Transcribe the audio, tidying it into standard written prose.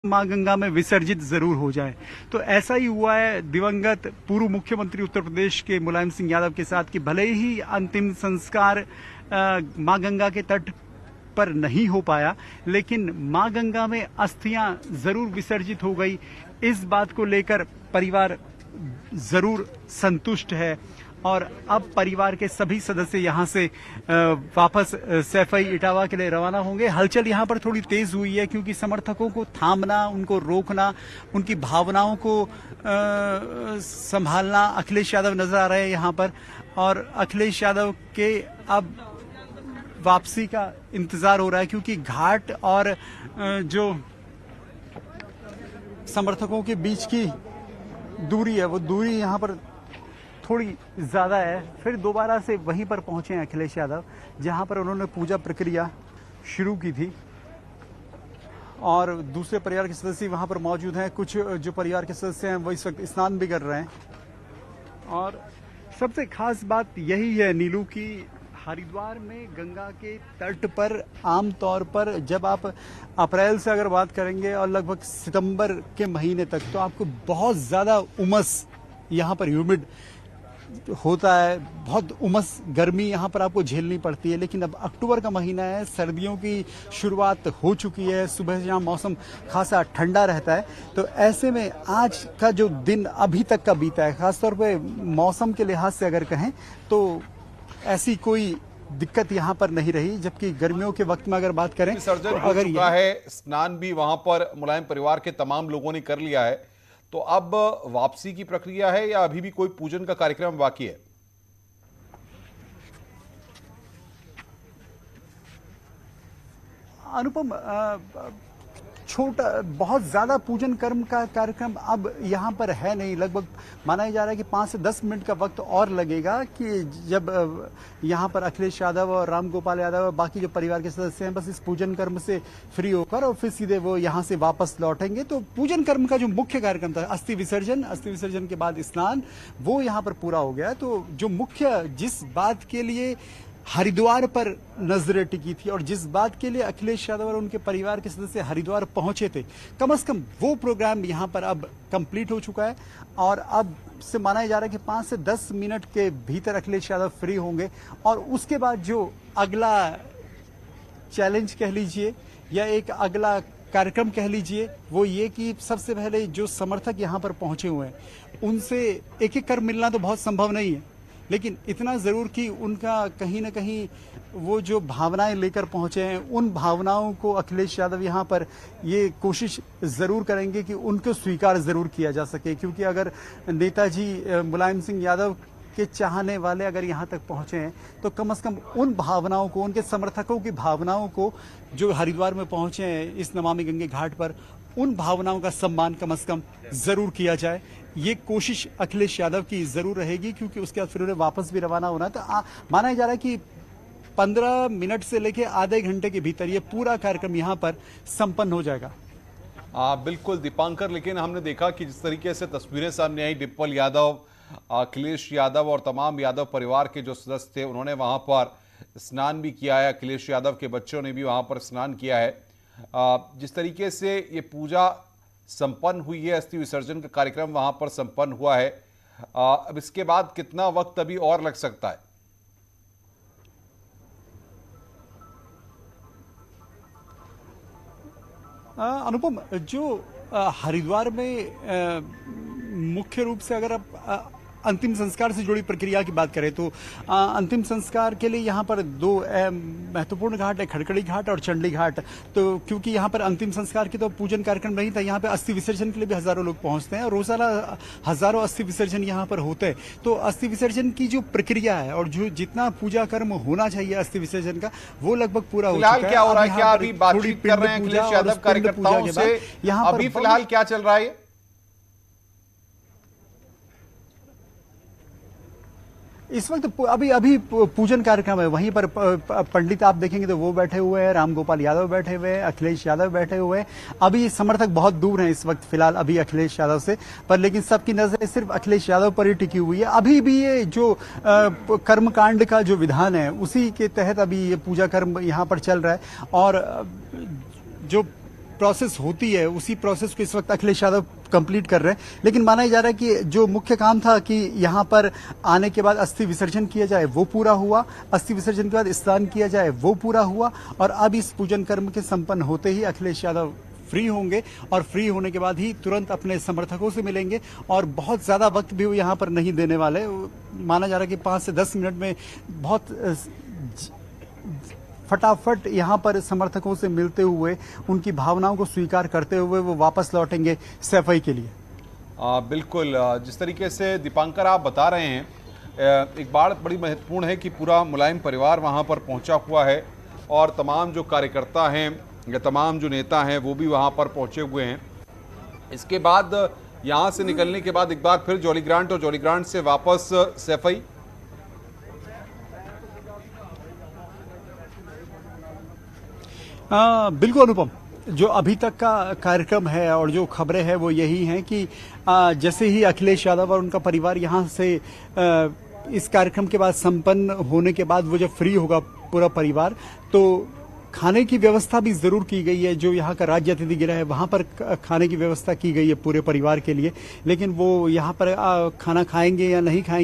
मां गंगा में विसर्जित जरूर हो जाए। तो ऐसा ही हुआ है दिवंगत पूर्व मुख्यमंत्री उत्तर प्रदेश के मुलायम सिंह यादव के साथ कि भले ही अंतिम संस्कार मां गंगा के तट पर नहीं हो पाया, लेकिन मां गंगा में अस्थियां जरूर विसर्जित हो गई। इस बात को लेकर परिवार जरूर संतुष्ट है और अब परिवार के सभी सदस्य यहां से वापस सैफई इटावा के लिए रवाना होंगे। हलचल यहां पर थोड़ी तेज हुई है क्योंकि समर्थकों को थामना, उनको रोकना, उनकी भावनाओं को संभालना अखिलेश यादव नजर आ रहे हैं यहां पर। और अखिलेश यादव के अब वापसी का इंतजार हो रहा है क्योंकि घाट और जो समर्थकों के बीच की दूरी है वो दूरी यहां पर थोड़ी ज्यादा है। फिर दोबारा से वहीं पर पहुंचे हैं अखिलेश यादव जहां पर उन्होंने पूजा प्रक्रिया शुरू की थी और दूसरे परिवार के सदस्य वहां पर मौजूद हैं। कुछ जो परिवार के सदस्य हैं वो इस वक्त स्नान भी कर रहे हैं। और सबसे खास बात यही है नीलू की हरिद्वार में गंगा के तट पर आमतौर पर जब आप अप्रैल से अगर बात करेंगे और लगभग सितंबर के महीने तक तो आपको बहुत ज़्यादा उमस यहाँ पर ह्यूमिड होता है, बहुत उमस गर्मी यहाँ पर आपको झेलनी पड़ती है। लेकिन अब अक्टूबर का महीना है, सर्दियों की शुरुआत हो चुकी है, सुबह यहाँ मौसम खासा ठंडा रहता है। तो ऐसे में आज का जो दिन अभी तक का बीता है, खासतौर पे मौसम के लिहाज से अगर कहें तो ऐसी कोई दिक्कत यहाँ पर नहीं रही। जबकि गर्मियों के वक्त में अगर बात करें विसर्जन हो चुका है, स्नान भी वहां पर मुलायम परिवार के तमाम लोगों ने कर लिया है, तो अब वापसी की प्रक्रिया है या अभी भी कोई पूजन का कार्यक्रम बाकी है? अनुपम, छोटा बहुत ज्यादा पूजन कर्म का कार्यक्रम अब यहाँ पर है नहीं। लगभग माना जा रहा है कि 5 से 10 मिनट का वक्त और लगेगा कि जब यहाँ पर अखिलेश यादव और राम गोपाल यादव और बाकी जो परिवार के सदस्य हैं बस इस पूजन कर्म से फ्री होकर और फिर सीधे वो यहाँ से वापस लौटेंगे। तो पूजन कर्म का जो मुख्य कार्यक्रम था अस्थि विसर्जन के बाद स्नान, वो यहाँ पर पूरा हो गया। तो जो मुख्य जिस बात के लिए हरिद्वार पर नजरें टिकी थी और जिस बात के लिए अखिलेश यादव और उनके परिवार के सदस्य हरिद्वार पहुंचे थे, कम से कम वो प्रोग्राम यहां पर अब कंप्लीट हो चुका है। और अब से माना जा रहा है कि 5 से 10 मिनट के भीतर अखिलेश यादव फ्री होंगे और उसके बाद जो अगला चैलेंज कह लीजिए या एक अगला कार्यक्रम कह लीजिए वो ये कि सबसे पहले जो समर्थक यहां पर पहुंचे हुए हैं उनसे एक एक कर मिलना तो बहुत संभव नहीं है, लेकिन इतना जरूर कि उनका कहीं ना कहीं वो जो भावनाएं लेकर पहुंचे हैं उन भावनाओं को अखिलेश यादव यहां पर ये कोशिश जरूर करेंगे कि उनको स्वीकार जरूर किया जा सके। क्योंकि अगर नेताजी मुलायम सिंह यादव के चाहने वाले अगर यहां तक पहुंचे हैं तो कम से कम उन भावनाओं को, उनके समर्थकों की भावनाओं को जो हरिद्वार में पहुंचे हैं इस नमामि गंगे घाट पर, उन भावनाओं का सम्मान कम से कम जरूर किया जाए। ये कोशिश अखिलेश यादव की जरूर रहेगी क्योंकि उसके बाद फिर उन्हें वापस भी रवाना होना है। तो माना जा रहा है कि 15 मिनट से लेकर आधे घंटे के भीतर ये पूरा कार्यक्रम यहाँ पर संपन्न हो जाएगा। बिल्कुल दीपांकर, लेकिन हमने देखा कि जिस तरीके से तस्वीरें सामने आई, डिप्पल यादव, अखिलेश यादव और तमाम यादव परिवार के जो सदस्य थे उन्होंने वहां पर स्नान भी किया है। अखिलेश यादव के बच्चों ने भी वहां पर स्नान किया है। जिस तरीके से ये पूजा संपन्न हुई है, अस्थि विसर्जन का कार्यक्रम वहां पर संपन्न हुआ है, अब इसके बाद कितना वक्त अभी और लग सकता है? अनुपम, जो हरिद्वार में मुख्य रूप से अगर आप अंतिम संस्कार से जुड़ी प्रक्रिया की बात करें तो अंतिम संस्कार के लिए यहाँ पर 2 महत्वपूर्ण घाट है, खड़खड़ी घाट और चंडी घाट। तो क्योंकि यहाँ पर अंतिम संस्कार के तो पूजन कार्यक्रम नहीं था, यहाँ पे अस्थि विसर्जन के लिए भी हजारों लोग पहुंचते हैं और रोजाना हजारों अस्थि विसर्जन यहाँ पर होते हैं। तो अस्थि विसर्जन की जो प्रक्रिया है और जो जितना पूजा कर्म होना चाहिए अस्थि विसर्जन का वो लगभग पूरा हो चुका है। क्या हो रहा है? क्या अभी बातचीत कर रहे हैं अखिलेश यादव कार्यकर्ताओं से? यहाँ अभी फिलहाल क्या चल रहा है? इस वक्त अभी पूजन कार्यक्रम है। वहीं पर पंडित आप देखेंगे तो वो बैठे हुए हैं, राम गोपाल यादव बैठे हुए हैं, अखिलेश यादव बैठे हुए हैं। अभी समर्थक बहुत दूर हैं इस वक्त फिलहाल अभी अखिलेश यादव से, पर लेकिन सबकी नजर सिर्फ अखिलेश यादव पर ही टिकी हुई है। अभी भी ये जो कर्मकांड का जो विधान है उसी के तहत अभी ये पूजा कर्म यहाँ पर चल रहा है। और जो प्रोसेस होती है उसी प्रोसेस को इस वक्त अखिलेश यादव कंप्लीट कर रहे हैं। लेकिन माना जा रहा है कि जो मुख्य काम था कि यहाँ पर आने के बाद अस्थि विसर्जन किया जाए वो पूरा हुआ, अस्थि विसर्जन के बाद स्नान किया जाए वो पूरा हुआ, और अब इस पूजन कर्म के संपन्न होते ही अखिलेश यादव फ्री होंगे और फ्री होने के बाद ही तुरंत अपने समर्थकों से मिलेंगे और बहुत ज़्यादा वक्त भी वो यहाँ पर नहीं देने वाले। माना जा रहा है कि 5 से 10 मिनट में बहुत फटाफट यहाँ पर समर्थकों से मिलते हुए उनकी भावनाओं को स्वीकार करते हुए वो वापस लौटेंगे सैफई के लिए। बिल्कुल, जिस तरीके से दीपांकर आप बता रहे हैं, एक बात बड़ी महत्वपूर्ण है कि पूरा मुलायम परिवार वहाँ पर पहुँचा हुआ है और तमाम जो कार्यकर्ता हैं या तमाम जो नेता हैं वो भी वहाँ पर पहुँचे हुए हैं। इसके बाद यहाँ से निकलने के बाद एक बार फिर जॉली ग्रांट और जॉली ग्रांट से वापस सैफई। बिल्कुल अनुपम, जो अभी तक का कार्यक्रम है और जो खबरें हैं वो यही हैं कि जैसे ही अखिलेश यादव और उनका परिवार यहाँ से इस कार्यक्रम के बाद संपन्न होने के बाद वो जब फ्री होगा पूरा परिवार, तो खाने की व्यवस्था भी जरूर की गई है। जो यहाँ का राज्य अतिथि गृह है वहाँ पर खाने की व्यवस्था की गई है पूरे परिवार के लिए, लेकिन वो यहाँ पर खाना खाएंगे या नहीं खाएंगे